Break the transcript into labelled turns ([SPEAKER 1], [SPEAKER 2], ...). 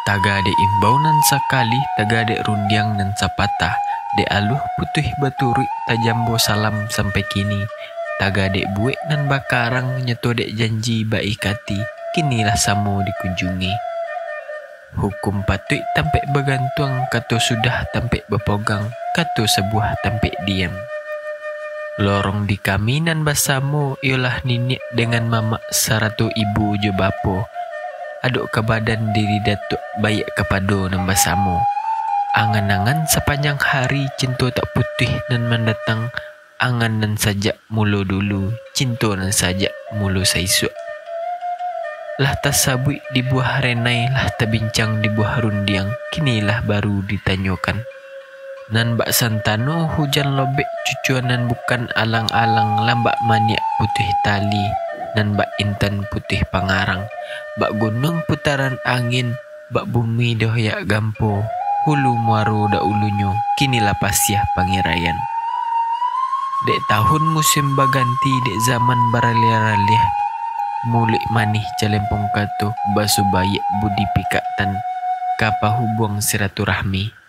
[SPEAKER 1] Taga de imbau nan sakali, taga de rundiang nan sapatah, de aluh putih baturi tajambo salam sampai kini. Taga dek buek nan bakarang nyeto dek janji baikati, kinilah samo dikunjungi. Hukum patuik tampek bergantung, kato sudah tampek berpogang, kato sebuah tampek diam. Lorong di kami nan basamo ialah ninik dengan mamak saratu ibu jo bapo. Aduk ke badan diri datuk bayak kepado nan basamo. Angan-angan sepanjang hari cinta tak putih nan mendatang. Angan nan sajak mulu dulu, cinta nan sajak mulu saisuk. Lah tasabui di buah renai, lah terbincang di buah rundiang, kinilah baru ditanyakan. Nan bak santano hujan lobek cucuan nan bukan alang-alang, lambak maniak putih tali, nan bak intan putih pangarang, bak gunung putaran angin, bak bumi dohyak gampo, hulu muaro da ulunyo, kinilah pasiah pangirayan. Dek tahun musim baganti, dek zaman baralia-ralia, mulik manih calempong kato, basu bayak budi pikatan, kapahu buang silaturahmi.